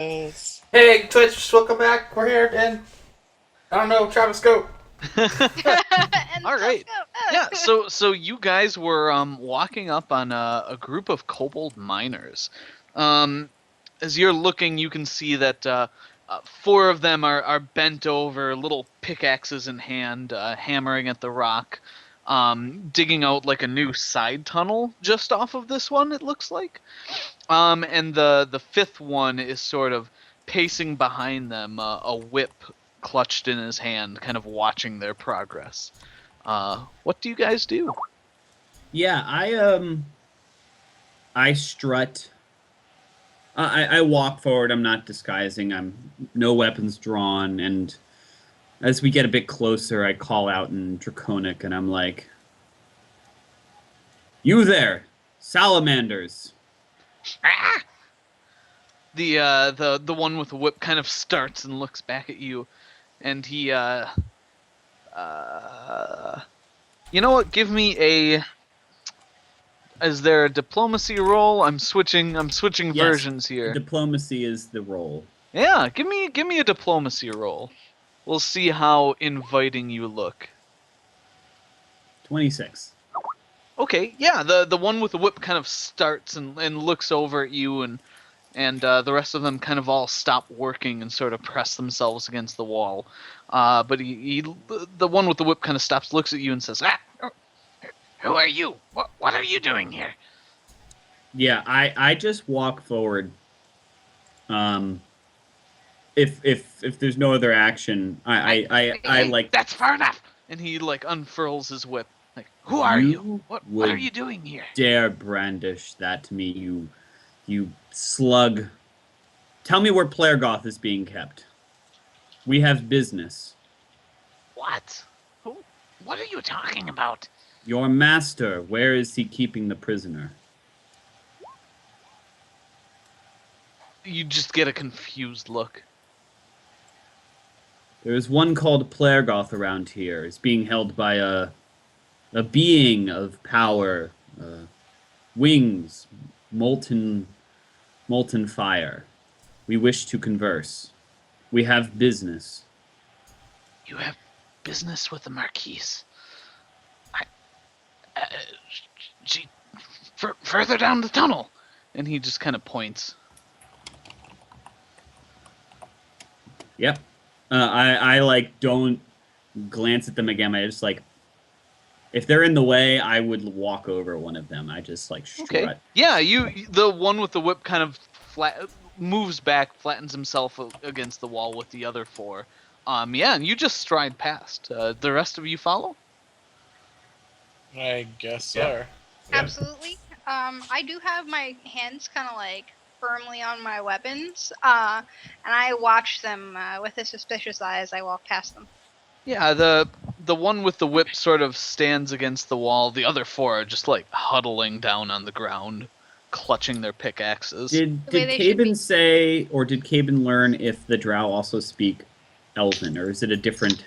Nice. Hey, Twitch, welcome back. We're here, and I don't know, Travis, go. And All let's right. go. Yeah, so you guys were walking up on a group of kobold miners. Um, as you're looking, you can see that four of them are bent over, little pickaxes in hand, hammering at the rock, digging out like a new side tunnel just off of this one. It looks like. And the fifth one is sort of pacing behind them, a whip clutched in his hand, kind of watching their progress. What do you guys do? Yeah, I strut. I walk forward. I'm not disguising. I'm no weapons drawn, and as we get a bit closer, I call out in Draconic, and I'm like, "You there, salamanders!" Ah! The one with the whip kind of starts and looks back at you, and he you know what? Give me a. Is there a diplomacy roll? I'm switching Yes, versions here. diplomacy is the role. Yeah, give me a diplomacy roll. We'll see how inviting you look. 26. Okay, yeah, the one with the whip kind of starts and looks over at you, and the rest of them kind of all stop working and sort of press themselves against the wall. But the one with the whip kind of stops, looks at you, and says, "Ah, who are you? What are you doing here?" Yeah, I just walk forward. Um, if there's no other action, I like That's far enough. And he like unfurls his whip. Like, who are you? you What would are you doing here? dare brandish that to me, you slug. Tell me where Plairgoth is being kept. We have business. What? Who? What are you talking about? Your master, where is he keeping the prisoner? You just get a confused look. There is one called Plairgoth around here. It's being held by a being of power, wings, molten fire. We wish to converse. We have business. You have business with the Marquise. I, uh, she, further down the tunnel. And he just kind of points. Yep. I like don't glance at them again. I just like if they're in the way, I would walk over one of them. I just like strut. Okay. Yeah, the one with the whip kind of moves back, flattens himself against the wall with the other four. Yeah, and you just stride past. The rest of you follow? I guess so. Yeah. Absolutely. I do have my hands kind of like firmly on my weapons, and I watch them with a suspicious eye as I walk past them. Yeah, the one with the whip sort of stands against the wall. The other four are just like huddling down on the ground, clutching their pickaxes. Did The way they should Caben be. say, or did Caben learn if the Drow also speak Elven, or is it a different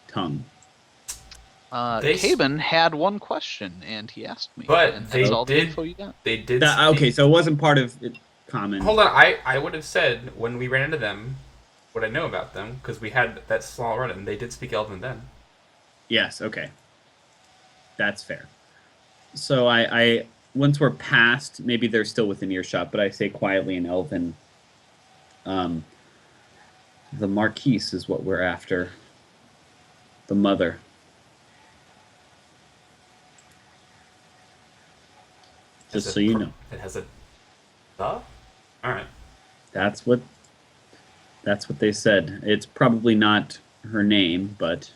tongue? Caben had one question, and he asked me. But and they that's all the did- info you got. They did. Okay, so it wasn't part of it common. Hold on, I would have said when we ran into them what I know about them because we had that small run-in. They did speak Elven then. Yes, okay. That's fair. So I once we're past, maybe they're still within earshot, but I say quietly in Elven, the Marquise is what we're after. The mother. Just so you know. It has a the? Alright. That's what they said. It's probably not her name, but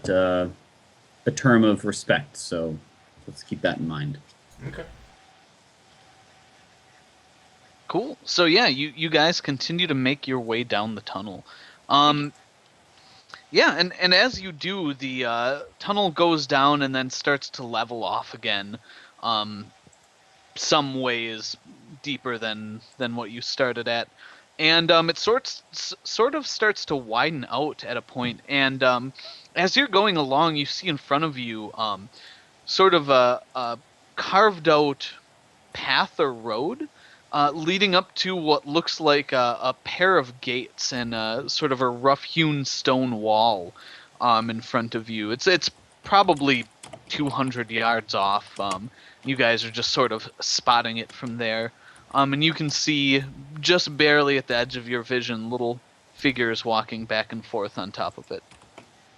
a term of respect, so let's keep that in mind. Okay. Cool. So yeah, you guys continue to make your way down the tunnel. Yeah, and as you do, the tunnel goes down and then starts to level off again. Some ways deeper than what you started at, and it sort of starts to widen out at a point. And as you're going along, you see in front of you sort of a carved out path or road leading up to what looks like a pair of gates and sort of a rough-hewn stone wall in front of you. It's probably 200 yards off. You guys are just sort of spotting it from there. And you can see just barely at the edge of your vision little figures walking back and forth on top of it.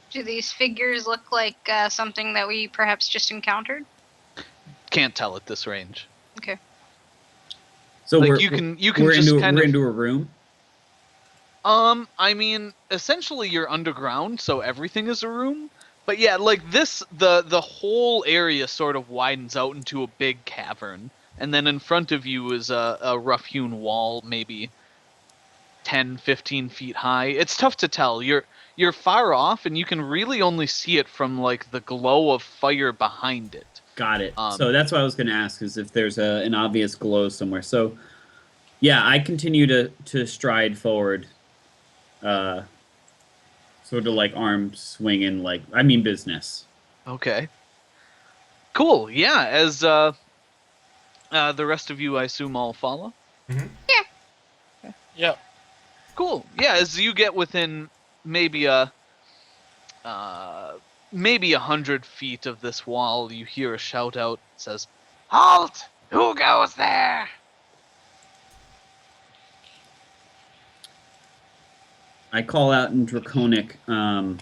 Do these figures look like something that we perhaps just encountered? Can't tell at this range. Okay. So Like, we're you can we're just into, kind we're of into a room. I mean, essentially you're underground, so everything is a room. But yeah, like this, the whole area sort of widens out into a big cavern, and then in front of you is a rough-hewn wall, maybe 10, 15 feet high. It's tough to tell. You're far off, and you can really only see it from like the glow of fire behind it. Got it. Um, So that's what I was going to ask, is if there's an obvious glow somewhere. So, yeah, I continue to stride forward, sort of like arms swinging, like I mean business. Okay. Cool. Yeah. As the rest of you, I assume, all follow. Yeah. Cool. Yeah. As you get within maybe a 100 feet of this wall, you hear a shout out. It says, "Halt! Who goes there?" I call out in Draconic. I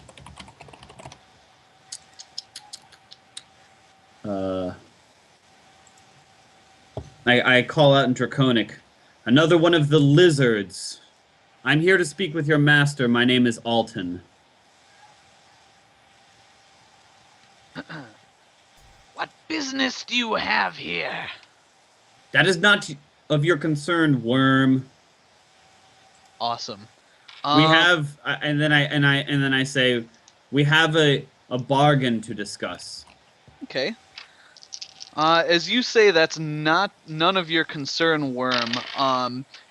call out in Draconic. Another one of the lizards. I'm here to speak with your master. My name is Alton. What business do you have here? That is not of your concern, worm. Awesome. We have, and then I say, we have a bargain to discuss. Okay. As you say, that's none of your concern, worm.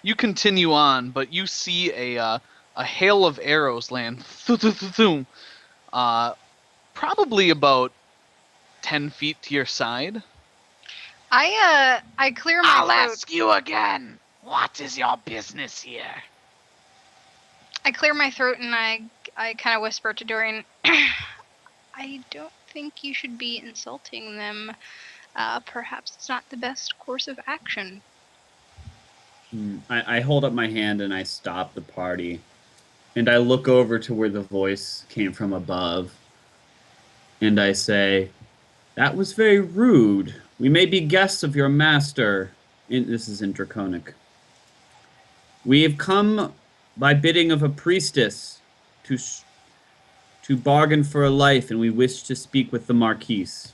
You continue on, but you see a hail of arrows land. Probably about 10 feet to your side. I clear my I'll throat. ask you again. What is your business here? I clear my throat and I kind of whisper to Dorian, I don't think you should be insulting them. Perhaps it's not the best course of action. I hold up my hand and I stop the party. And I look over to where the voice came from above. And I say, that was very rude. We may be guests of your master. This is in Draconic. We have come by bidding of a priestess to bargain for a life, and we wish to speak with the Marquise.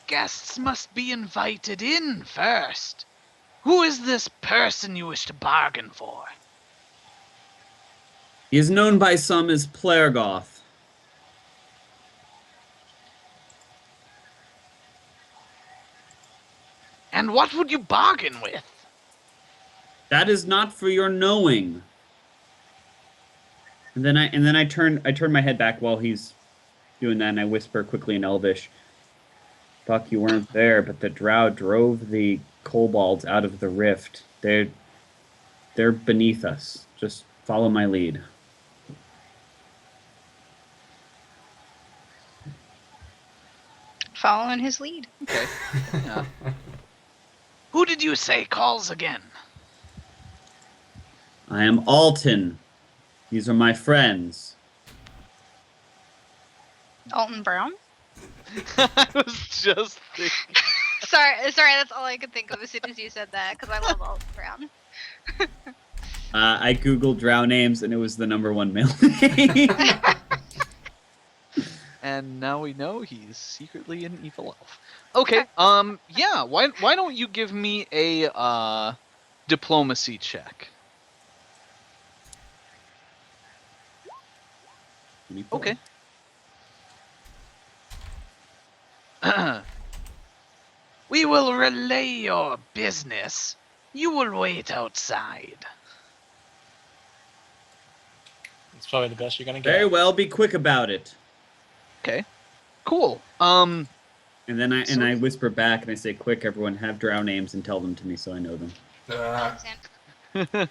Guests must be invited in first. Who is this person you wish to bargain for? He is known by some as Plergoth. And what would you bargain with? That is not for your knowing. And then I turn my head back while he's doing that, and I whisper quickly in Elvish, Buck, you weren't there, but the drow drove the kobolds out of the rift. They're beneath us. Just follow my lead. Following his lead. Okay. Yeah. Who did you say calls again? I am Alton. These are my friends. Alton Brown? I was just thinking. Sorry, that's all I could think of as soon as you said that, because I love Alton Brown. I googled drow names, and it was the #1 male name. And now we know he's secretly an evil elf. Okay, yeah, why don't you give me a diplomacy check? Okay. We will relay your business. You will wait outside. It's probably the best you're gonna get. Very well, be quick about it. Okay. Cool. And then I whisper back and I say, "Quick, everyone, have drow names and tell them to me so I know them." Alexandra.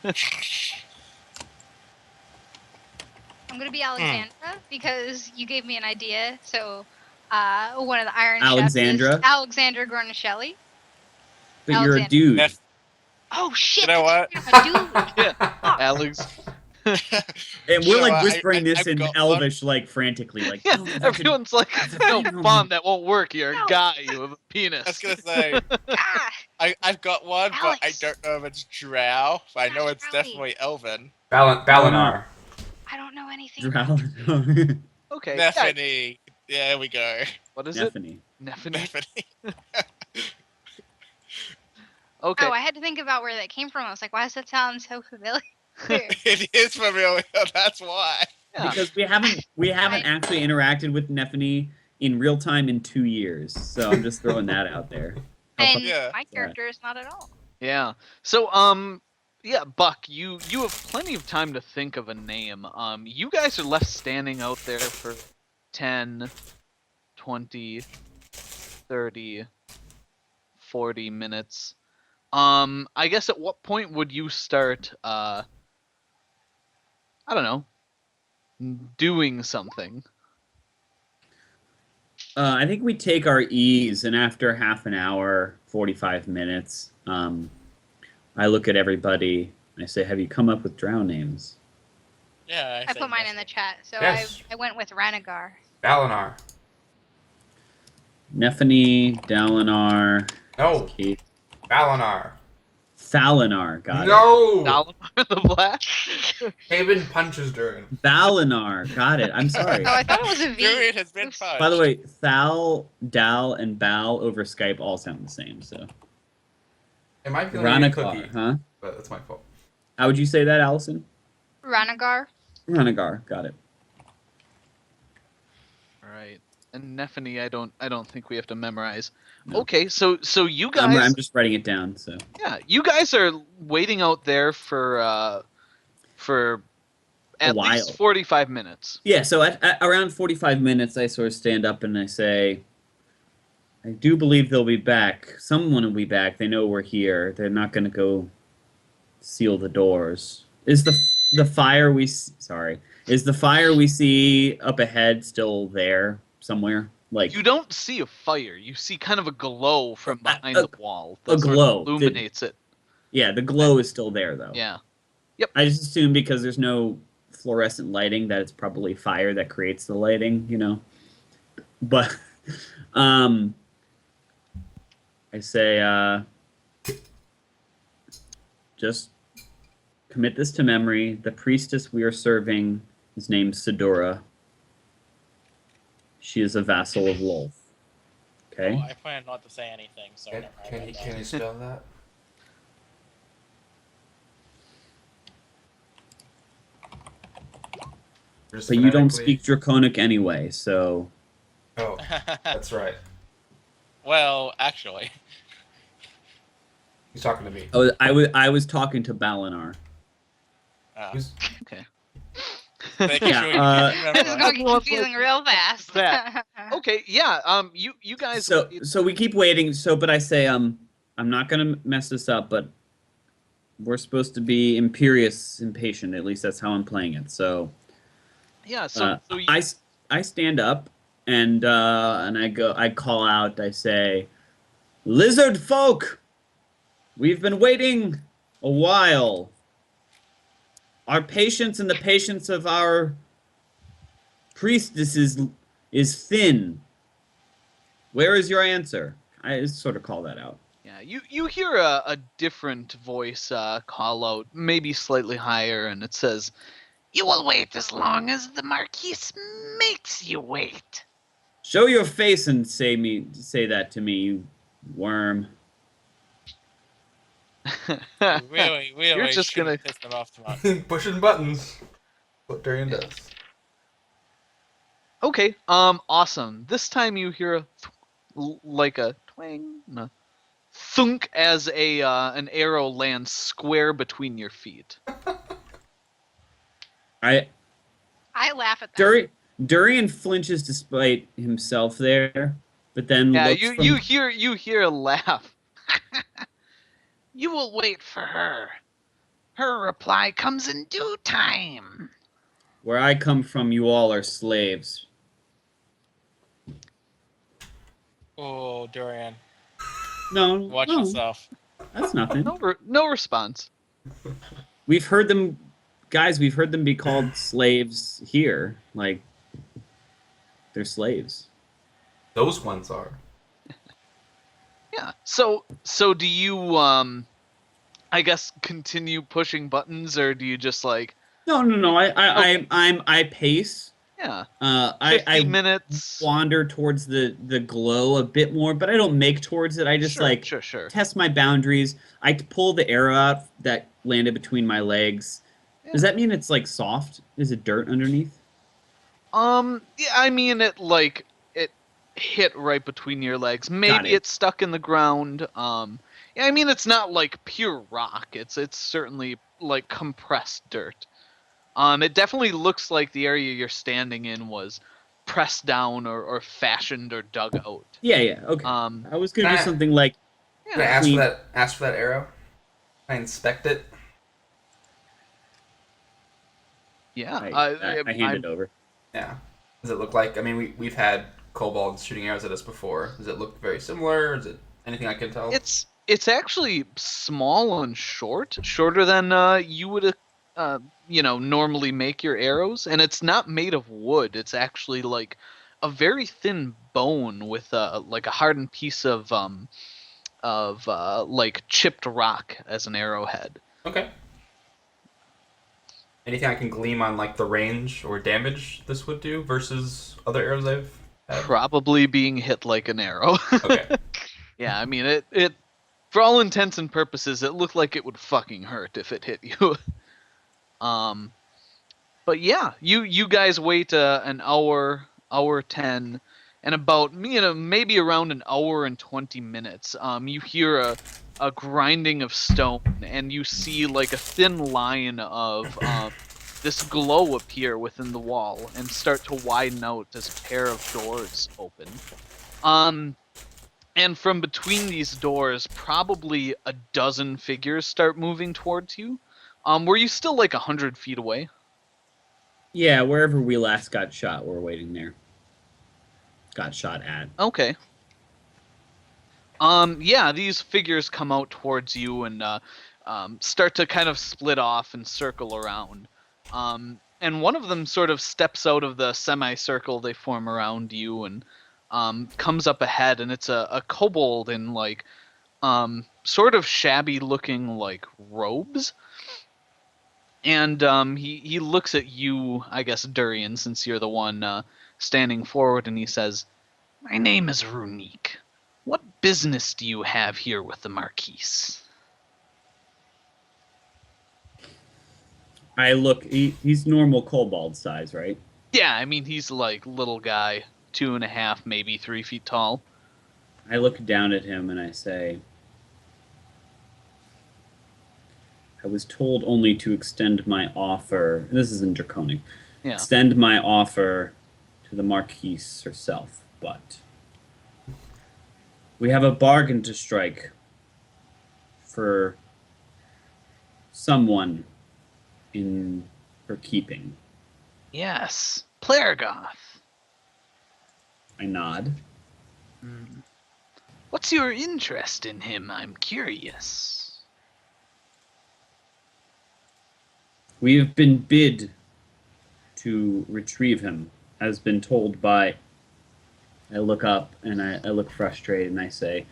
I'm gonna be Alexandra because you gave me an idea. So, one of the Iron Alexandra? Chefs is Alexandra Gornishelli. But you're a Alexander. dude. Nef- Oh shit! You know what? I'm a dude. Yeah, Alex. And we're You know like what, whispering this I've in got Elvish, like frantically, like. Yeah, "Oh, that's a- everyone's like, no, Bond, that won't work. You're a No. guy. You have a penis. I was gonna say Ah, I've got one, but I Alex. don't know if it's drow. But I know Gosh, it's Rowley. definitely elven. Balinar. I don't know anything. Drow. Okay. Yeah. Nephany. Yeah, there we go. What is it? Nephany. Nephany. Nephany. Okay. Oh, I had to think about where that came from. I was like, why does that sound so familiar? It is familiar. That's why. Yeah. Because we haven't actually interacted with Nephany in real time in 2 years, so I'm just throwing that out there. And Yeah. my character is not at all. Yeah. So, yeah, Buck, you have plenty of time to think of a name. You guys are left standing out there for 10, 20, 30, 40 minutes. I guess at what point would you start, I don't know, doing something? I think we take our ease, and after half an hour, 45 minutes, I look at everybody and I say, "Have you come up with drow names?" Yeah. I put mine in the chat, so Yes. I went with Ranagar. Balinar. Nephany, Dalinar, No. Keith, Balinar. Thalinar. Got it. No. Dalinar the Black? Haven punches Durin. Balinar. Got it. I'm sorry. Oh, I thought it was a V. Druid has been Oops. fun. By the way, Thal, Dal, and Bal over Skype all sound the same. So It might be like a cookie, Ranakar, huh? but that's my fault. How would you say that, Allison? Ranagar. Ranagar. Got it. Right. And Nephany, I don't think we have to memorize. No. Okay, so you guys, I'm just writing it down. So yeah, you guys are waiting out there for at while. least 45 minutes. yeah. So at around 45 minutes, I sort of stand up and I say, "I do believe they'll be back. Someone will be back. They know we're here. They're not going to go seal the doors. Is the fire we sorry? Is the fire we see up ahead still there somewhere? Like You don't see a fire. You see kind of a glow from behind a- the wall. a That sort of glow. illuminates it. yeah, the glow is still there though. Yeah. I just assume because there's no fluorescent lighting that it's probably fire that creates the lighting, you know. But I say just commit this to memory. The priestess we are serving is named Sidora. She is a vassal of Lolth. Okay? Oh, I plan not to say anything, so Can, never mind can, about you, that. can you spell that? Just But you don't phonetically- speak Draconic anyway, so Oh, that's right. Well, actually, He's talking to me. I was talking to Balinar. Who's, Okay. making Yeah, sure you This is remember. going to get confusing real fast. That. Okay. Yeah. You guys. So we keep waiting. So, but I say, I'm not gonna mess this up, but we're supposed to be impatient. At least that's how I'm playing it. So, Yeah. So you, I stand up and I call out. I say, "Lizard folk, we've been waiting a while. Our patience and the patience of our priestess is thin. Where is your answer?" I just sort of call that out. yeah. You hear a different voice call out, maybe slightly higher, and it says, "You will wait as long as the Marquise makes you wait." Show your face and say that to me, you worm. Really, You're just shouldn't gonna- piss them off too much. pushing buttons. What Durian does. Okay. Awesome. This time you hear a like a twang, a thunk as an arrow lands square between your feet. I I laugh at that. Durian flinches despite himself there, but then Yeah, looks you hear a laugh. You will wait for her. Her reply comes in due time. Where I come from, you all are slaves. Oh, Durian. No, Watch no, yourself. that's nothing. No response. We've heard them, guys. We've heard them be called slaves here. Like they're slaves. Those ones are. Yeah. So do you I guess continue pushing buttons, or do you just like No. Okay. I pace. yeah, I 50 minutes? wander towards the glow a bit more, but I don't make towards it. I just Sure. test my boundaries. I pull the arrow out that landed between my legs. Does Yeah. that mean it's like soft? Is it dirt underneath? Yeah, I mean it hit right between your legs. Maybe it. it's stuck in the ground. Yeah, I mean it's not like pure rock. It's certainly like compressed dirt. It definitely looks like the area you're standing in was pressed down or fashioned or dug out. Yeah. Okay. Um, I was gonna Can do I- something like Can I yeah. ask for Clean. that? Ask for that arrow. Can I inspect it. Yeah. I hand it over. Yeah. Does it look like? I mean, we've had kobolds shooting arrows at us before. Does it look very similar? Is it anything I can tell? It's actually small and short, shorter than you would normally make your arrows, and it's not made of wood. It's actually like a very thin bone with like a hardened piece of like chipped rock as an arrowhead. Okay. Anything I can glean on like the range or damage this would do versus other arrows I've had? Probably being hit like an arrow. Okay. Yeah, I mean it for all intents and purposes it looked like it would fucking hurt if it hit you. But yeah, you guys wait an hour, hour 10, and about maybe around an hour and 20 minutes. You hear a grinding of stone, and you see like a thin line of this glow appear within the wall and start to widen out as a pair of doors open. And from between these doors, probably a dozen figures start moving towards you. Were you still like 100 feet away? Yeah, wherever we last got shot, we're waiting there. Got shot at. Okay. Yeah, these figures come out towards you and start to kind of split off and circle around. And one of them sort of steps out of the semicircle they form around you and comes up ahead, and it's a kobold in like sort of shabby looking like robes. And he looks at you, I guess, Durian, since you're the one standing forward, and he says, "My name is Runique. What business do you have here with the Marquise?" I look. He's normal kobold size, right? Yeah, I mean, he's like little guy, 2.5, maybe 3 feet tall. I look down at him and I say, I was told only to extend my offer. This is in Draconic. Yeah. Extend my offer to the Marquise herself, but we have a bargain to strike for someone in her keeping. Yes, Plergoth. I nod. What's your interest in him? I'm curious. We have been bid to retrieve him, as been told by... I look up and I look frustrated and I say,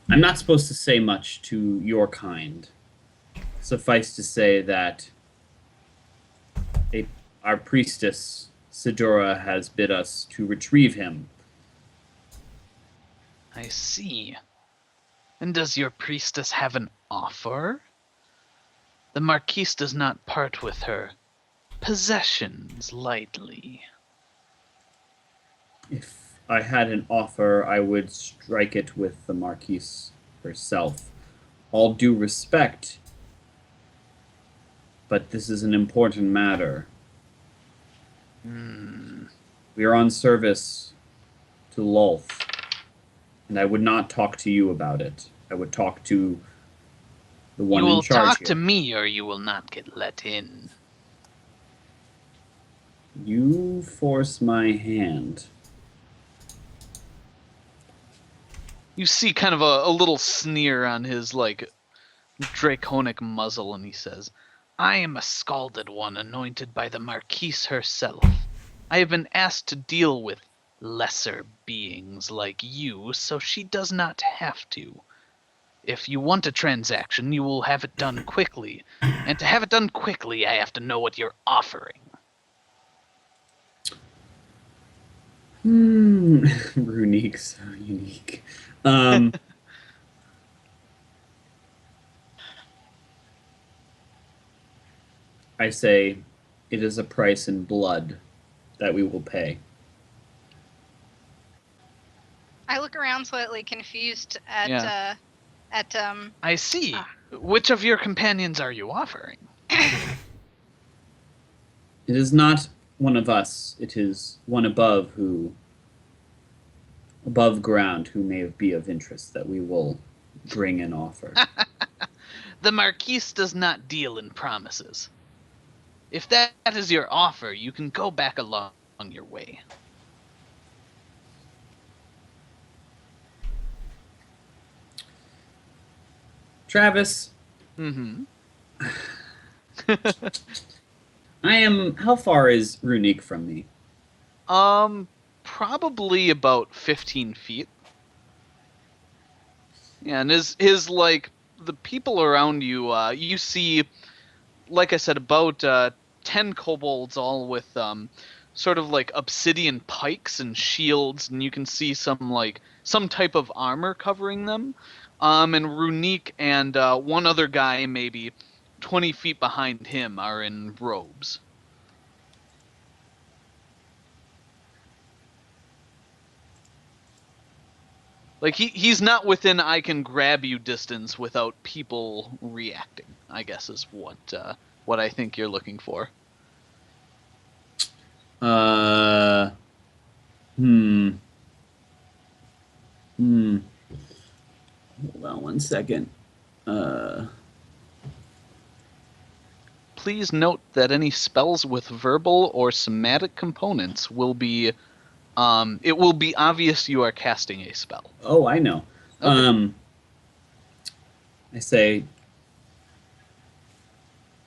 I'm not supposed to say much to your kind. Suffice to say that our priestess, Sidora, has bid us to retrieve him. I see. And does your priestess have an offer? The Marquise does not part with her possessions lightly. If I had an offer, I would strike it with the Marquise herself. All due respect, but this is an important matter. We are on service to Lolth. And I would not talk to you about it. I would talk to the one You in will charge talk here. to me, or you will not get let in. You force my hand. You see kind of a little sneer on his, like, draconic muzzle, and he says, I am a scalded one anointed by the Marquise herself. I have been asked to deal with lesser beings like you, so she does not have to. If you want a transaction, you will have it done quickly. And to have it done quickly, I have to know what you're offering. Runique, so unique. I say, it is a price in blood that we will pay. I look around slightly confused at Yeah. at I see. Which of your companions are you offering? It is not one of us. It is one above ground, who may be of interest that we will bring an offer. The Marquise does not deal in promises. If that is your offer, you can go back along your way. Travis, Mm-hmm. how far is Runique from me? Probably about 15 feet. Yeah, and his like, the people around you, you see, like I said, about 10 kobolds, all with sort of like obsidian pikes and shields, and you can see some type of armor covering them. And Runique and one other guy, maybe 20 feet behind him, are in robes. Like, he's not within I can grab you distance without people reacting, I guess is what I think you're looking for. Hold on one second. Please note that any spells with verbal or somatic components will be, it will be obvious you are casting a spell. Oh, I know. Okay. I say,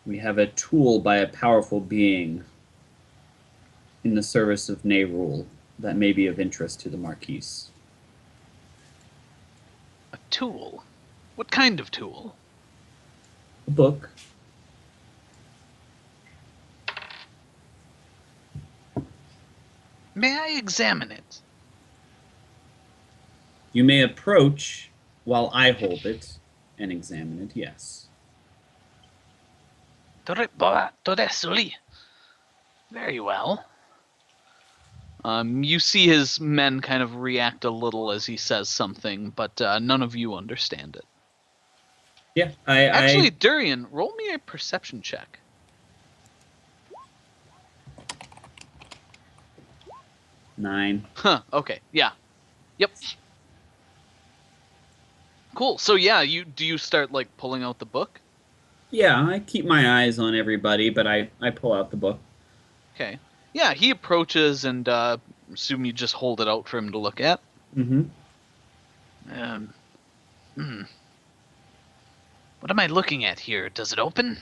we have a tool by a powerful being in the service of Nerul that may be of interest to the Marquise. A tool? What kind of tool? A book. May I examine it? You may approach while I hold it and examine it, yes. Very well. You see his men kind of react a little as he says something, but none of you understand it. Yeah, Actually, Durian, roll me a perception check. 9. Huh, okay, yeah. Yep. Cool, so yeah, do you start, like, pulling out the book? Yeah, I keep my eyes on everybody, but I pull out the book. Okay. Yeah, he approaches and assume you just hold it out for him to look at. Mm-hmm. What am I looking at here? Does it open?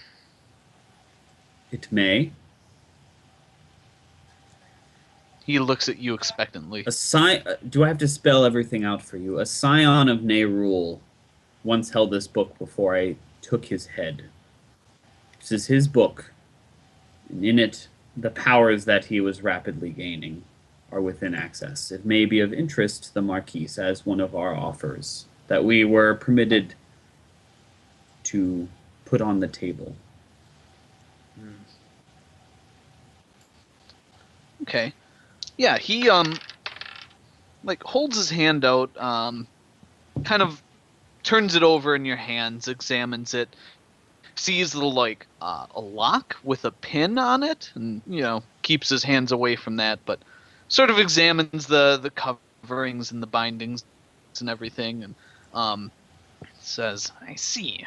It may. He looks at you expectantly. Do I have to spell everything out for you? A scion of Nerul once held this book before I took his head. This is his book, and in it, the powers that he was rapidly gaining are within access. It may be of interest to the Marquise as one of our offers that we were permitted to put on the table. Okay. Yeah, he like holds his hand out, kind of turns it over in your hands, examines it, sees the a lock with a pin on it, and keeps his hands away from that, but sort of examines the coverings and the bindings. and everything, and says, "I see.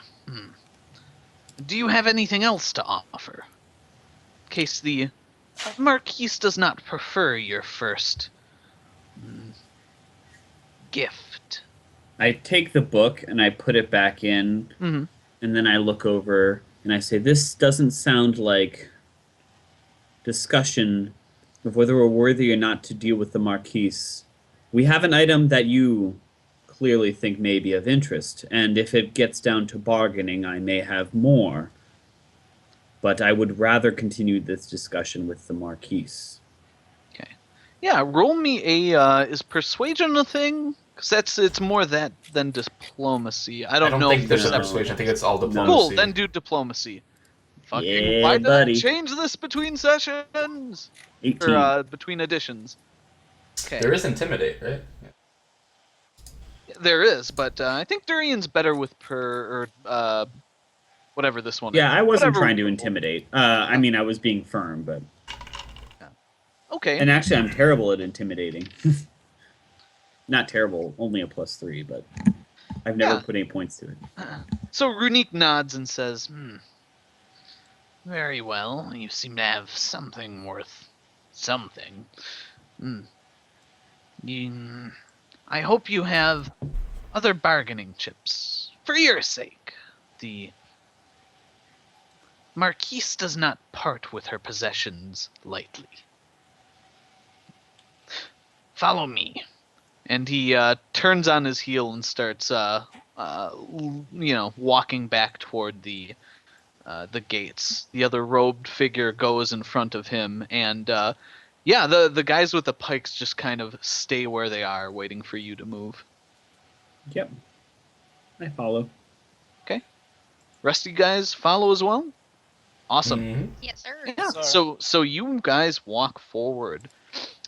Do you have anything else to offer? In case the Marquise does not prefer your first gift." I take the book and I put it back in, Mm-hmm. and then I look over and I say, "This doesn't sound like discussion of whether we're worthy or not to deal with the Marquise. We have an item that you clearly think may be of interest, and if it gets down to bargaining, I may have more. But I would rather continue this discussion with the Marquise." Okay. Yeah, roll me is persuasion a thing? Because it's more that than diplomacy. I I don't don't know think if there's a No. persuasion. I think it's all No. diplomacy. Cool, then do diplomacy. Fucking, Yeah, why did buddy. I change this between sessions? 18. Or between editions. Okay. There is intimidate, right? Yeah. There is, but I think Durian's better with whatever this one is. Yeah, I wasn't Whatever trying to we roll. intimidate. I mean, I was being firm, but... Okay. And actually, I'm terrible at intimidating. Not terrible, only a +3, but I've never Yeah. put any points to it. So Runique nods and says, "Very well. You seem to have something worth something. I hope you have other bargaining chips. For your sake. The Marquise does not part with her possessions lightly. Follow me." And he turns on his heel and starts, walking back toward the gates. The other robed figure goes in front of him, and the guys with the pikes just kind of stay where they are, waiting for you to move. Yep. I follow. Rest of you guys follow as well. Awesome. Mhm. Yes, sir. Yeah. Sir. So you guys walk forward.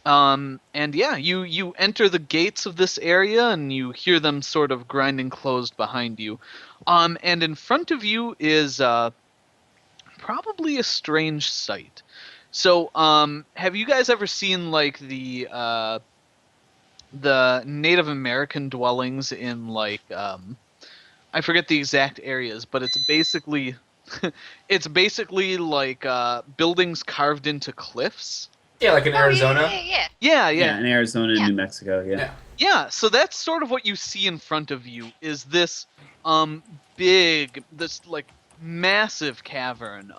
And yeah, you enter the gates of this area and you hear them sort of grinding closed behind you. And in front of you is probably a strange sight. So, have you guys ever seen like the Native American dwellings in like I forget the exact areas, but it's basically like buildings carved into cliffs. Yeah, like in Arizona. Yeah. Yeah. In Arizona and Yeah. New Mexico, yeah. Yeah. Yeah, so that's sort of what you see in front of you is this this like massive cavern.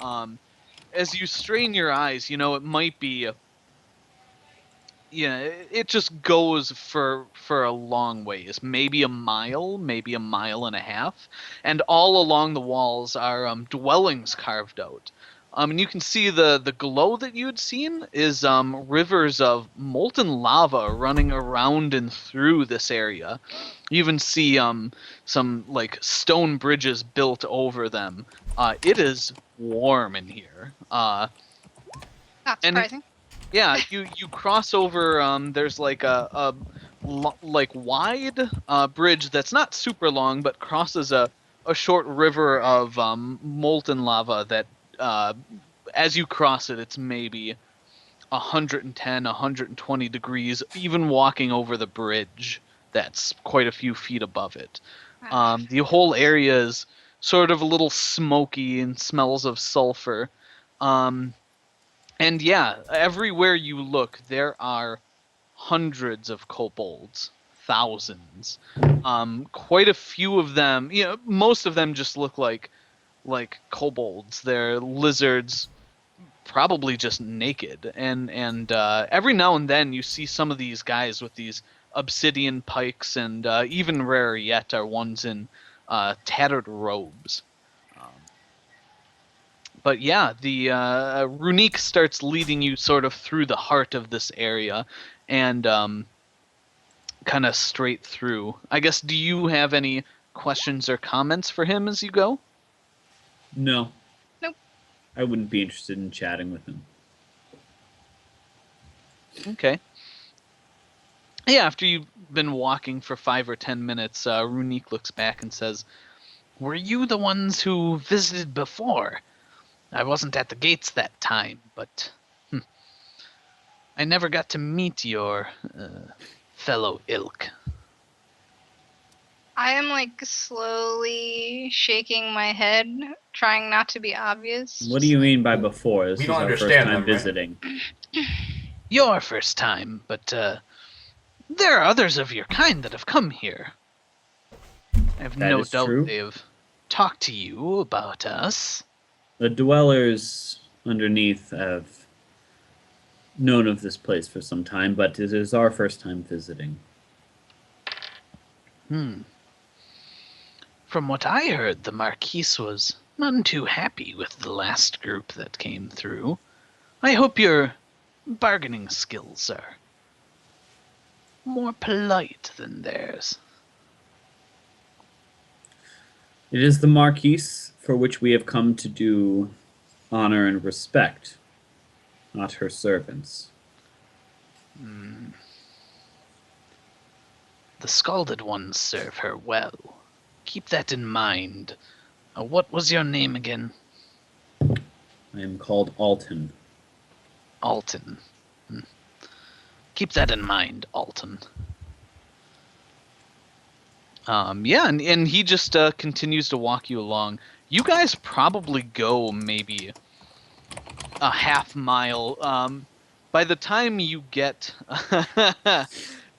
As you strain your eyes, it might be it just goes for a long ways, maybe a mile and a half, and all along the walls are dwellings carved out. And you can see the glow that you had seen is rivers of molten lava running around and through this area. You even see some like stone bridges built over them. It is warm in here. Not And- surprising. Yeah, you cross over. There's like a wide bridge that's not super long, but crosses a short river of molten lava that, as you cross it, it's maybe 110, 120 degrees. Even walking over the bridge, that's quite a few feet above it. The whole area is sort of a little smoky and smells of sulfur. And yeah, everywhere you look, there are hundreds of kobolds, thousands. Quite a few of them, most of them just look like kobolds. They're lizards, probably just naked. And every now and then you see some of these guys with these obsidian pikes, and even rarer yet are ones in tattered robes. But yeah, the Runique starts leading you sort of through the heart of this area, and kind of straight through. I guess, do you have any questions or comments for him as you go? No. Nope. I wouldn't be interested in chatting with him. Okay. Yeah, after you've been walking for 5 or 10 minutes, Runique looks back and says, "Were you the ones who visited before? I wasn't at the gates that time, but I never got to meet your fellow ilk." I am like slowly shaking my head, trying not to be obvious. What do you mean by before? This We is don't our first understand time them, right? visiting. Your first time, but there are others of your kind that have come here. I have That no is doubt true. they have talked to you about us. The dwellers underneath have known of this place for some time, but it is our first time visiting. From what I heard, the Marquise was none too happy with the last group that came through. I hope your bargaining skills are more polite than theirs. It is the Marquise for which we have come to do honor and respect, not her servants. The scalded ones serve her well. Keep that in mind. What was your name again? I am called Alton. Alton. Keep that in mind, Alton. Yeah, and he just continues to walk you along. You guys probably go maybe a half mile. By the time you get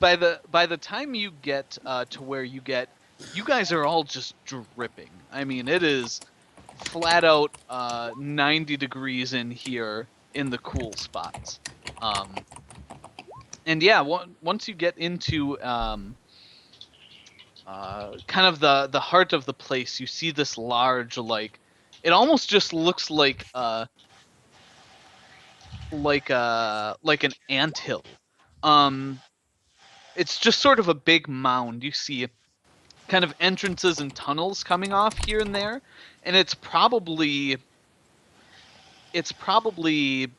by the time you get to where you get, you guys are all just dripping. I mean, it is flat out 90 degrees in here in the cool spots. And yeah, once you get into kind of the heart of the place, you see this large, like, it almost just looks like an anthill. It's just sort of a big mound. You see kind of entrances and tunnels coming off here and there, and it's probably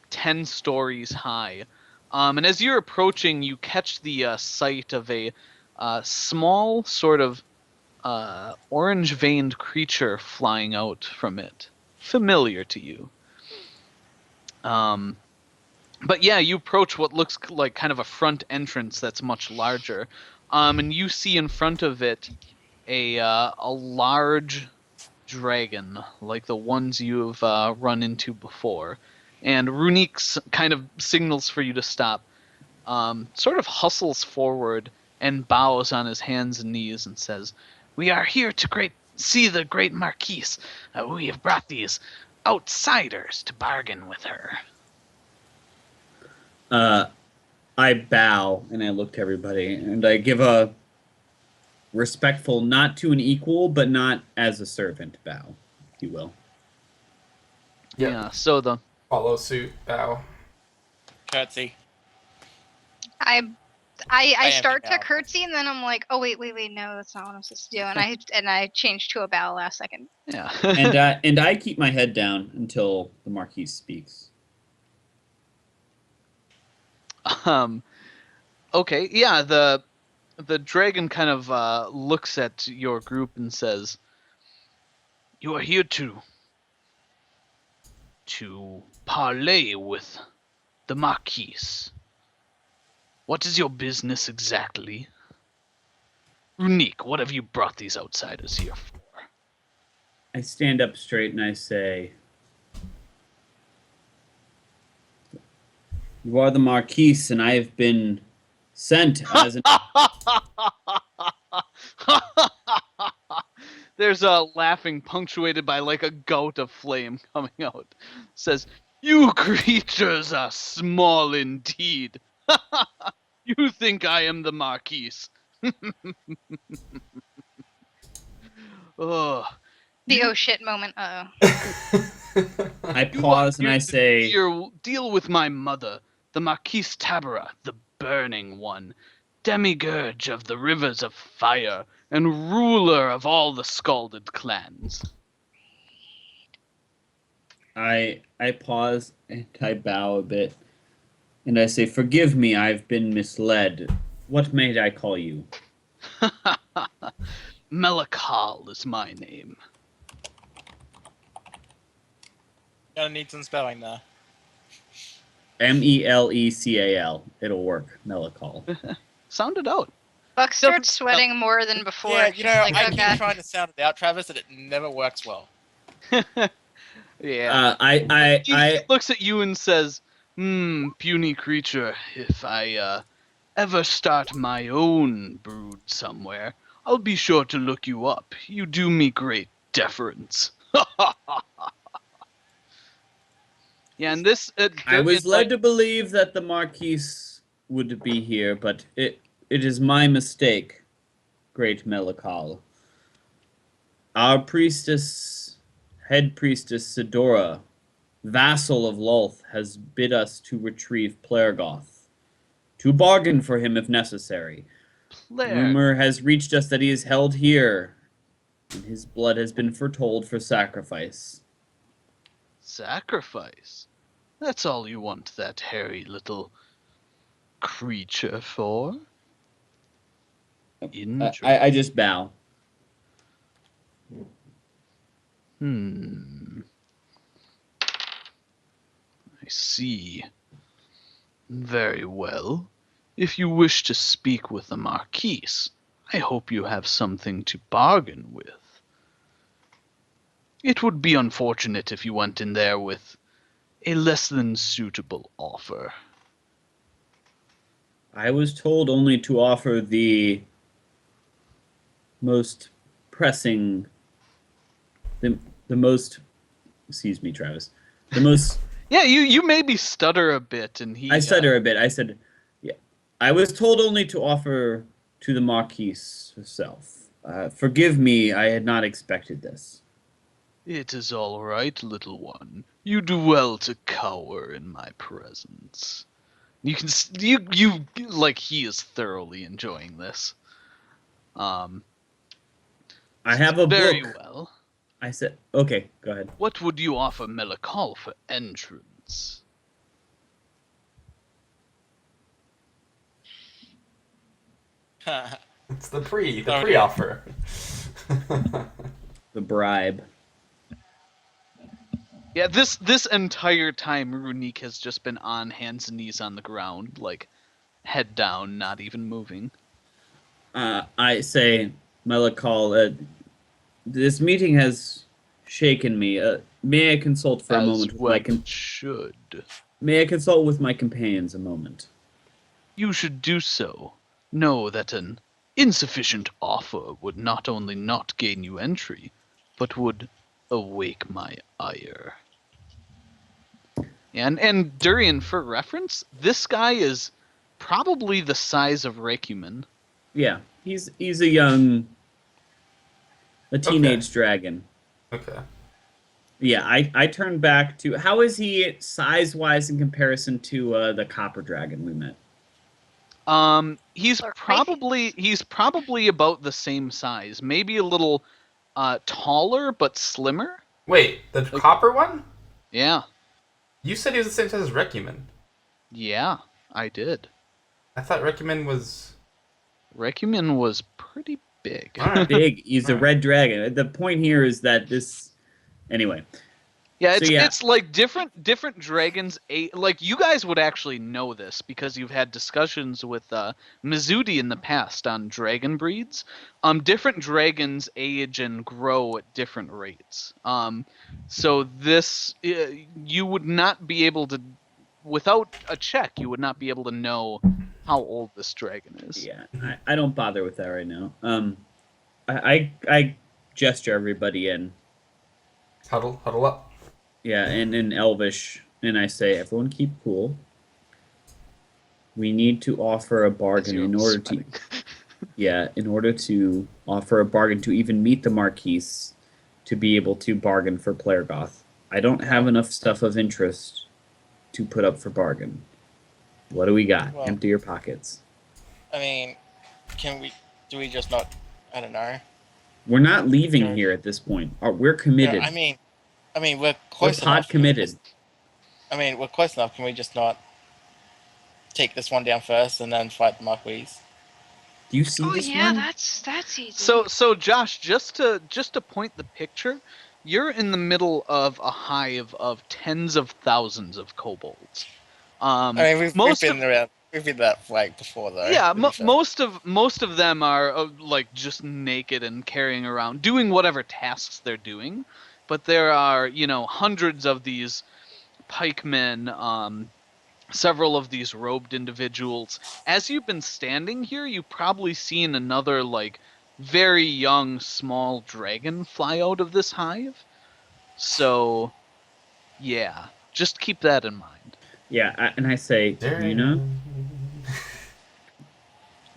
10 stories high. And as you're approaching, you catch the sight of a small sort of orange-veined creature flying out from it, familiar to you. But yeah, you approach what looks like kind of a front entrance that's much larger, and you see in front of it a large dragon, like the ones you've run into before. And Runique kind of signals for you to stop, sort of hustles forward and bows on his hands and knees and says, "We are here to see the great Marquise. We have brought these outsiders to bargain with her." I bow and I look to everybody and I give a respectful, not to an equal, but not as a servant bow, if you will. Yep. Yeah, so the Follow suit, bow. Curtsy. I am start to now. curtsy and then I'm like, oh wait, no, that's not what I'm supposed to do. And I change to a bow last second. yeah. And I keep my head down until the Marquis speaks. Okay, yeah, the dragon kind of looks at your group and says, "You are here to parley with the Marquise. What is your business exactly? Runique, what have you brought these outsiders here for?" I stand up straight and I say, "You are the Marquise, and I have been sent as an..." There's a laughing punctuated by like a gout of flame coming out. Says, "You creatures are small indeed. You think I am the Marquise?" Oh, The oh shit moment. I pause and I say, deal with my mother, the Marquise Tabara, the Burning One, demigurge of the rivers of fire, and ruler of all the scalded clans. I pause and I bow a bit, and I say, "Forgive me, I've been misled. What may I call you?" Melakal is my name. Gonna need some spelling there. Melecal. It'll work. Melakal. Sound it out. Buck starts Doesn't- sweating more than before. Yeah, He's like, I oh keep god. trying to sound it out, Travis, and it never works well. Yeah. He looks at you and says, puny creature, if I ever start my own brood somewhere, I'll be sure to look you up. You do me great deference. Yeah, and this... I was Darian, led to believe that the Marquise would be here, but it is my mistake, great Melakal. Our priestess, head priestess Sidora, vassal of Lolth, has bid us to retrieve Plergoth, to bargain for him if necessary. Rumor has reached us that he is held here, and his blood has been foretold for sacrifice. Sacrifice? That's all you want that hairy little creature for? Enjoy. I just bow. I see. Very well. If you wish to speak with the Marquise, I hope you have something to bargain with. It would be unfortunate if you went in there with a less than suitable offer. I was told only to offer the most pressing, the most, excuse me, Travis, the most. Yeah, you maybe stutter a bit, and he. I stutter a bit. I said, yeah. I was told only to offer to the Marquise herself. Forgive me, I had not expected this. It is all right, little one. You do well to cower in my presence. You can you like he is thoroughly enjoying this. I have a Very book. well. I said, okay, go ahead. What would you offer Melakal for entrance? It's the pre-offer. The bribe. Yeah, this entire time Runique has just been on hands and knees on the ground, like head down, not even moving. I say, Melakal, this meeting has shaken me. May I consult for a moment with my should. May I consult with my companions a moment? You should do so. Know that an insufficient offer would not only not gain you entry, but would awake my ire. And Durian, for reference, this guy is probably the size of Reikumen. Yeah, he's a teenage dragon. Okay. Yeah, I turn back to how is he size wise in comparison to the copper dragon we met? He's Or probably about the same size, maybe a little taller but slimmer. Wait, the copper one? Yeah, You said he was the same size as Recumen. yeah, I did. I thought Recumen was... Reikumen was pretty big. Alright. Big, he's a Alright. red dragon. The point here is that this anyway. Yeah, So, yeah. it's like different dragons. Like you guys would actually know this because you've had discussions with Mizudi in the past on dragon breeds. Different dragons age and grow at different rates. So this you would not be able to, without a check, you would not be able to know how old this dragon is. Yeah, I don't bother with that right now. I gesture everybody in. Huddle up. Yeah, and in Elvish, and I say, everyone keep cool. We need to offer a bargain in order to, in order to offer a bargain to even meet the Marquise, to be able to bargain for Plergoth. I don't have enough stuff of interest to put up for bargain. What do we got? Well- Empty your pockets. I mean, do we just not, I don't know. We're not leaving Sure. here at this point. We're committed. No, I mean, we're We're close enough. pod committed. We're close enough. Can we just not take this one down first and then fight the Marquise? Do you see Oh this yeah, one? that's easy. So Josh, just to point the picture, you're in the middle of a hive of tens of thousands of kobolds. I mean, we've most been of around We've been that like before though. Yeah, to be fair. most of them are like just naked and carrying around, doing whatever tasks they're doing. But there are, hundreds of these pikemen, several of these robed individuals. As you've been standing here, you've probably seen another like very young small dragon fly out of this hive. So, yeah, just keep that in mind. Yeah, and I say, Darian.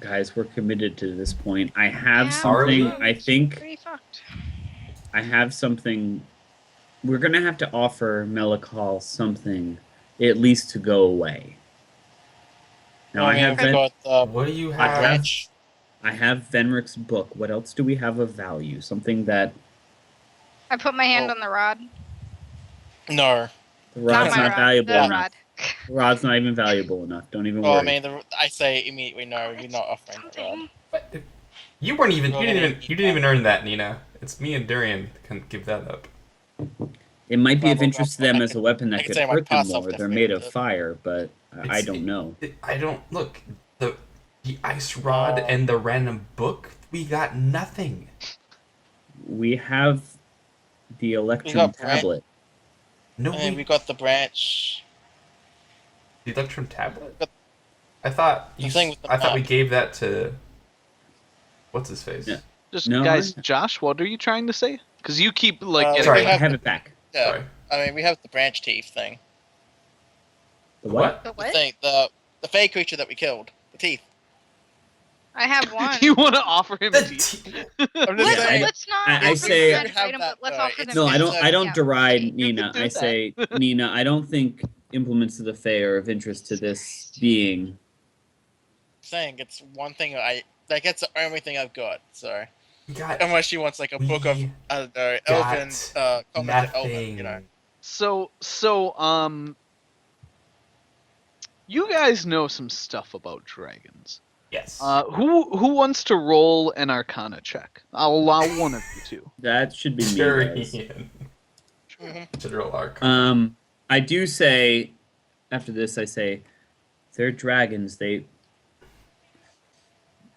guys, we're committed to this point. I have Yeah, something. Are we? I think Pretty fucked. I have something. We're gonna have to offer Melikal something, at least to go away. Now I have we got the What do you I have? branch. I have Venric's book. What else do we have of value? Something that I put my hand Oh. on the rod. No. the Not rod's my not rod. valuable The enough. rod. The rod's not even valuable enough. Don't even Well, I worry. mean, I say immediately no. We're not offering that rod. Something. What? You weren't even. Well, You didn't then even. You didn't even earn that, Nina. It's me and Durian can give that up. It might be of Well, interest to them I as a weapon I that could could say my hurt them past self more. They're definitely made of did. fire, but I It's- don't know. I don't look the ice rod Oh. and the random book. We got nothing. We have the Electrum got Brent. tablet. No, And we got the branch. the Electrum tablet. But I thought the you. thing with the I thought we map- gave that to. What's his face? Yeah. Just No, guys, I- Josh, what are you trying to say? Because you keep like getting Sorry. we I have it back. Yeah. Sorry. I mean, we have the branch teeth thing. The what? The The what? thing, the fey creature that we killed. The teeth. I have one. you want to offer him The teeth? I'm Yeah, just saying. Let's not. I offer say- them You that have item, that, but let's though. offer It's- them No, I as don't. a- I don't yeah. deride You can Nina. do I that. say, Nina, I don't think implements of the Fae are of interest to this being. Saying it's one thing like it's the only thing I've got. So We got unless she wants like a book of We I don't know, got elven, combat elven, nothing. you know. So you guys know some stuff about dragons. Yes. Who wants to roll an Arcana check? I'll allow one of you to. That should be me. Durian. guys. Mhm. General arc. I do say, after this, I say, they're dragons.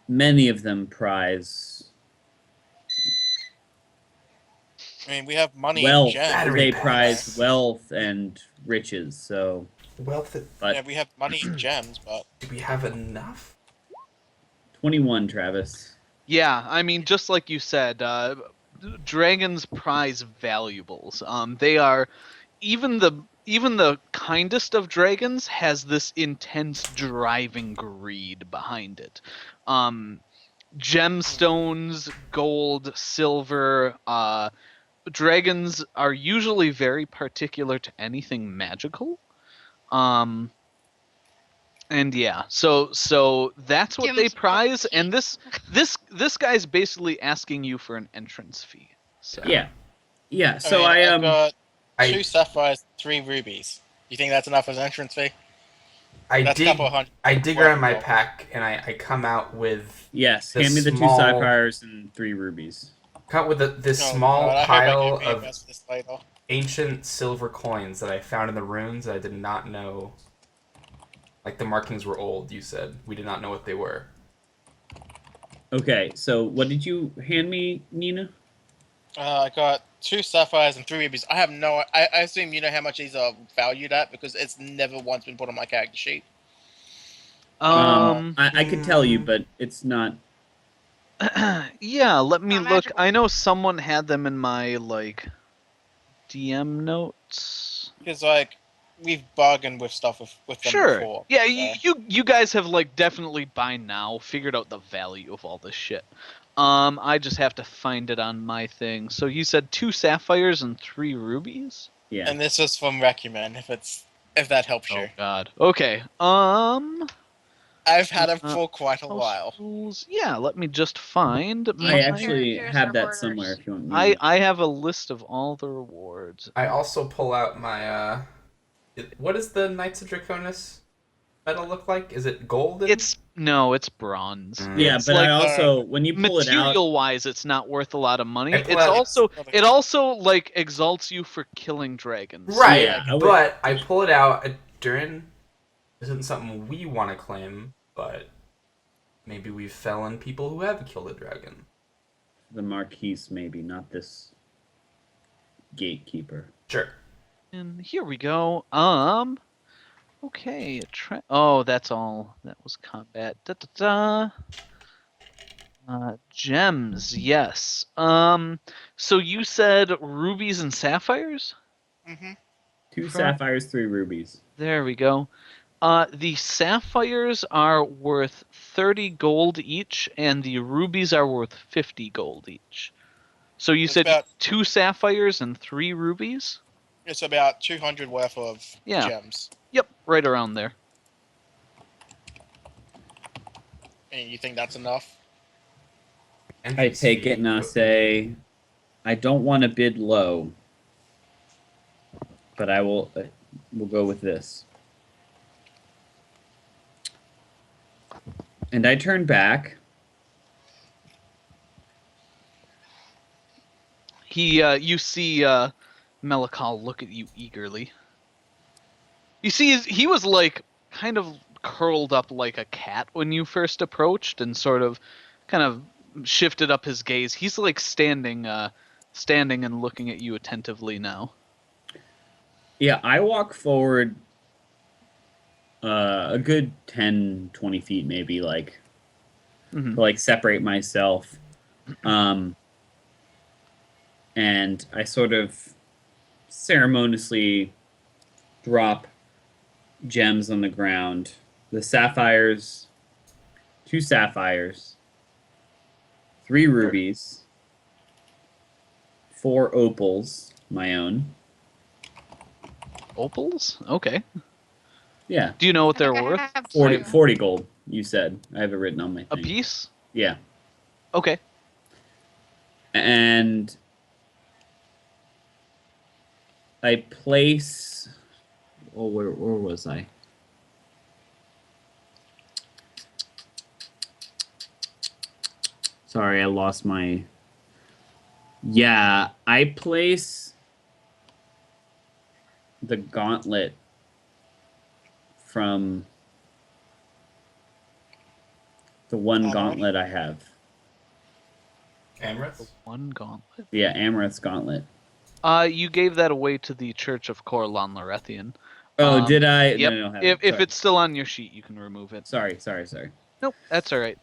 Many of them prize I mean, we have money wealth. and gems. Battery They packs. prize wealth and riches. So, Wealth. but Yeah, we have money and gems, but Do we have enough? 21, Travis. Yeah, I mean, just like you said, dragons prize valuables. They are even the kindest of dragons has this intense driving greed behind it. Gemstones, gold, silver. Dragons are usually very particular to anything magical. And yeah, so that's what they Gem's prize, gold. and this guy's basically asking you for an entrance fee. So Yeah, yeah. So mean, I I've got I- 2 sapphires, 3 rubies. You think that's enough as an entrance fee? I That's a dig. couple hundred. I dig around my pack and I come out with yes. the Hand me the small- 2 sapphires and 3 rubies. this No, small God, I hope I pile can of reinvest this later. ancient silver coins that I found in the ruins that I did not know. Like the markings were old. You said we did not know what they were. Okay. So what did you hand me, Nina? I got 2 sapphires and 3 rubies. I have no. I assume you know how much these are valued at because it's never once been put on my character sheet. I could tell you, but it's not. yeah, let me Not look. magical. I know someone had them in my like DM notes. Because like we've bargained with stuff with them Sure. before. Yeah, so. you guys have like definitely by now figured out the value of all this shit. I just have to find it on my thing. So you said 2 sapphires and 3 rubies? Yeah. And this is from Recumen, if that helps Oh you. god. Okay. I've had it for quite a house while. rules. Yeah, let me just find I my actually Here's have our that borders. somewhere if you want me. I have a list of all the rewards. I also pull out my what does the Knights of Draconis medal look like? Is it golden? It's bronze. Mm. Yeah, It's but like, I also when you pull it out, material wise, it's not worth a lot of money. I pull It's out- also It's- it also like exalts you for killing dragons. right, Yeah, I would- but I pull it out during isn't something we want to claim, but maybe we've fallen people who have killed a dragon. The Marquise, maybe, not this gatekeeper. Sure. And here we go. Okay. Oh, that's all. That was combat. Da da da. Gems, yes. So you said rubies and sapphires? Hmm. 2 Correct. sapphires, 3 rubies. There we go. The sapphires are worth 30 gold each, and the rubies are worth 50 gold each. So you It's said about 2 sapphires and 3 rubies? it's about 200 worth of Yeah. gems. Yep, right around there. And you think that's enough? I take it and I say, I don't want to bid low, but I will. We'll go with this. And I turn back. You see Melikal look at you eagerly. You see, he was like kind of curled up like a cat when you first approached, and sort of, kind of shifted up his gaze. He's like standing and looking at you attentively now. Yeah, I walk forward a good 10, 20 feet, maybe, like, Mhm. to, like, separate myself. And I sort of ceremoniously drop gems on the ground. The sapphires, 2 sapphires, 3 rubies, 4 opals, my own. Opals? Okay. Yeah, Do you know what I they're think I worth? have 40, two. 40 gold, you said. I have it written on my A thing. piece? Yeah. Okay. And I place. Oh, where was I? Sorry, I lost my. Yeah, I place the gauntlet from the one Amaranth? gauntlet I have. Amrith? One gauntlet. Yeah, Amaranth's gauntlet. You gave that away to the Church of Corlan Larethian. Oh, did I? Yep. No, have If sorry. it's still on your sheet, you can remove it. Sorry. Nope, that's all right.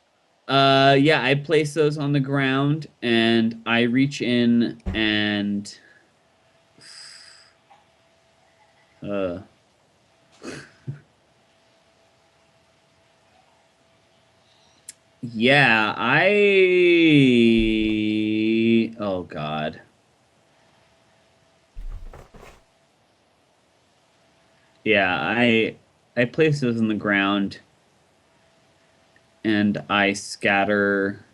Yeah, I place those on the ground and I reach in and yeah, oh god. Yeah, I place those on the ground and I scatter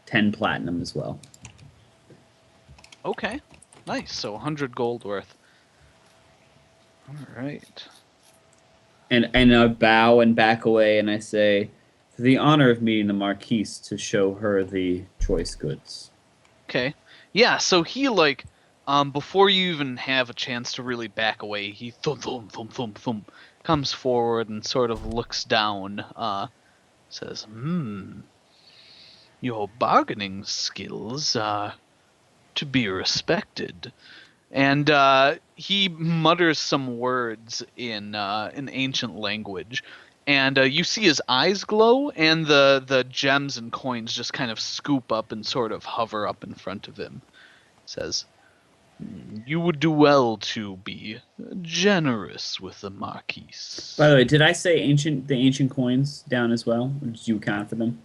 10 platinum as well. Okay. Nice. So 100 gold worth. All right. And I bow and back away and I say, for the honor of meeting the Marquise to show her the choice goods. Okay. Yeah, so he like before you even have a chance to really back away, he thump thump thump thump thump comes forward and sort of looks down, says, your bargaining skills are to be respected. And he mutters some words in an ancient language, and you see his eyes glow, and the gems and coins just kind of scoop up and sort of hover up in front of him. Says, you would do well to be generous with the Marquise. By the way, did I say the ancient coins down as well? Or did you account for them?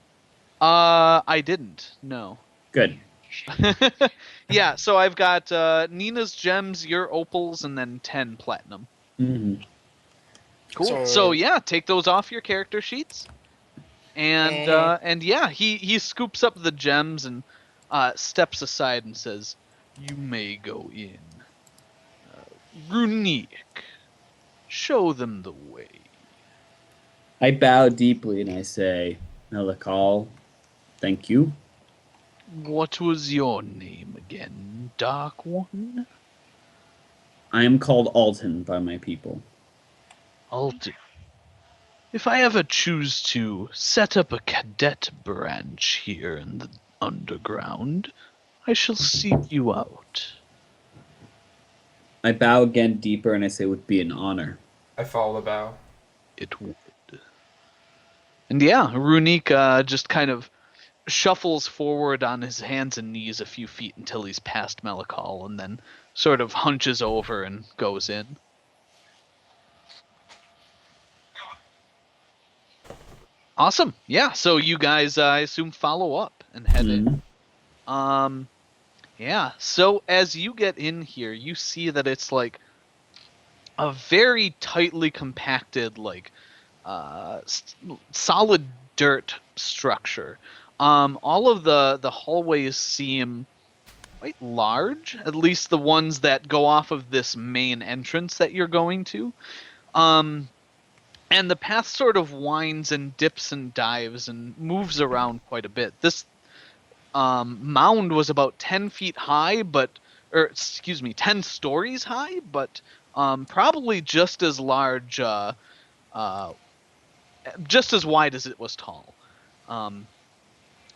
I didn't. No. Good. Yeah, so I've got Nina's gems, your opals, and then 10 platinum. Mm-hmm. Cool. So, So- yeah, take those off your character sheets. And yeah, he scoops up the gems and steps aside and says, "You may go in. Runique, show them the way." I bow deeply and I say, Melikal, thank you. What was your name again, Dark One? I am called Alton by my people. Alton. If I ever choose to set up a cadet branch here in the underground, I shall seek you out. I bow again deeper and I say, would be an honor. I follow the bow. It would. And yeah, Runique just kind of shuffles forward on his hands and knees a few feet until he's past Melakal, and then sort of hunches over and goes in. Awesome. Yeah, so you guys, I assume, follow up and head in. Yeah, so as you get in here, you see that it's like a very tightly compacted, like, solid dirt structure. All of the hallways seem quite large, at least the ones that go off of this main entrance that you're going to. And the path sort of winds and dips and dives and moves around quite a bit. This mound was about 10 feet high, or excuse me, 10 stories high, but probably just as large, just as wide as it was tall.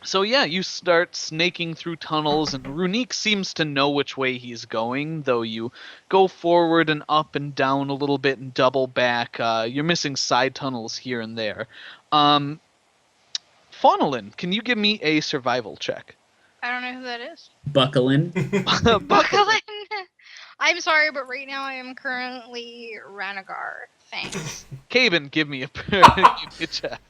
So yeah, you start snaking through tunnels, and Runique seems to know which way he's going, though you go forward and up and down a little bit and double back. You're missing side tunnels here and there. Faunalyn, can you give me a survival check? I don't know who that is. Buckle in. Buckle in. I'm sorry, but right now I am currently Ranagar. Thanks. Caben, give me a check.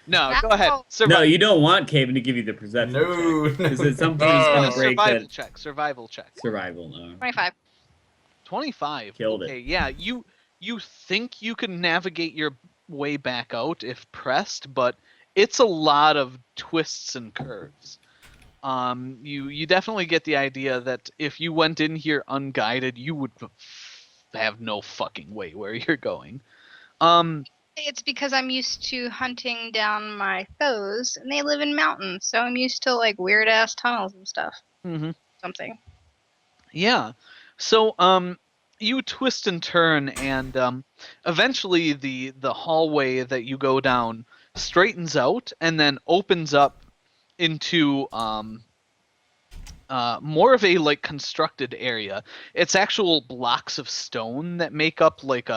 No, go ahead. No, you don't want Caven to give you the perception No, check. Because no. at some point he's going to break survival that. check. Survival check. Survival, no. 25. 25. Killed it. Okay, yeah, you think you can navigate your way back out if pressed, but it's a lot of twists and curves. You definitely get the idea that if you went in here unguided, you would have no fucking way where you're going. It's because I'm used to hunting down my foes, and they live in mountains, so I'm used to like weird ass tunnels and stuff. Mm-hmm. Something. Yeah. So you twist and turn, and eventually the hallway that you go down straightens out and then opens up into more of a like constructed area. It's actual blocks of stone that make up like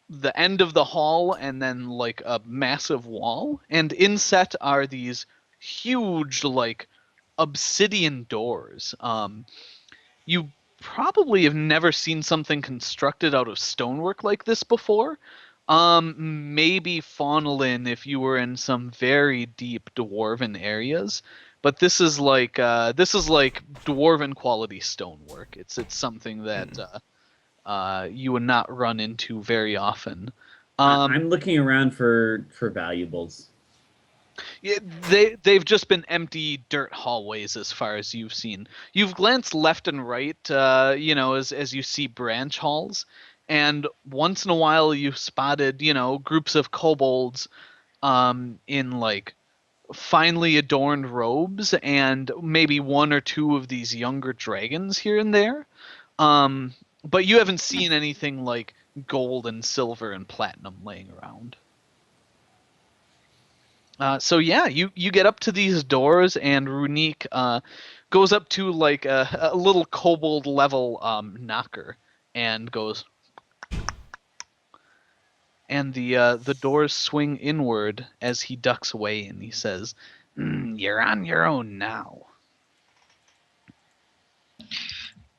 the end of the hall and then like a massive wall, and inset are these huge like obsidian doors. You probably have never seen something constructed out of stonework like this before. Maybe Faunalyn if you were in some very deep dwarven areas, but this is like dwarven quality stonework. It's something that you would not run into very often. I'm looking around for valuables. Yeah, they've just been empty dirt hallways as far as you've seen. You've glanced left and right, as you see branch halls, and once in a while you've spotted, groups of kobolds in like finely adorned robes, and maybe one or two of these younger dragons here and there. But you haven't seen anything like gold and silver and platinum laying around. So yeah, you get up to these doors, and Runique goes up to like a little kobold level knocker and goes, and the doors swing inward as he ducks away, and he says, "You're on your own now."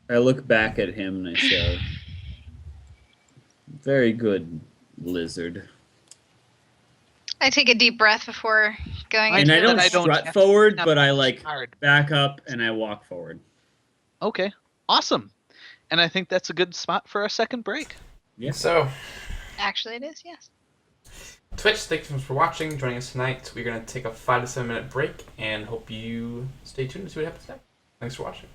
I look back at him and I say, very good, lizard. I take a deep breath before going. And I into don't the- strut forward, but I like Hard. back up and I walk forward. Okay, awesome. And I think that's a good spot for our second break. Yeah. So, Actually, it is. Yes. Twitch, thanks so much for watching, joining us tonight. We're going to take a 5 to 7 minute break and hope you stay tuned to see what happens next. Thanks for watching.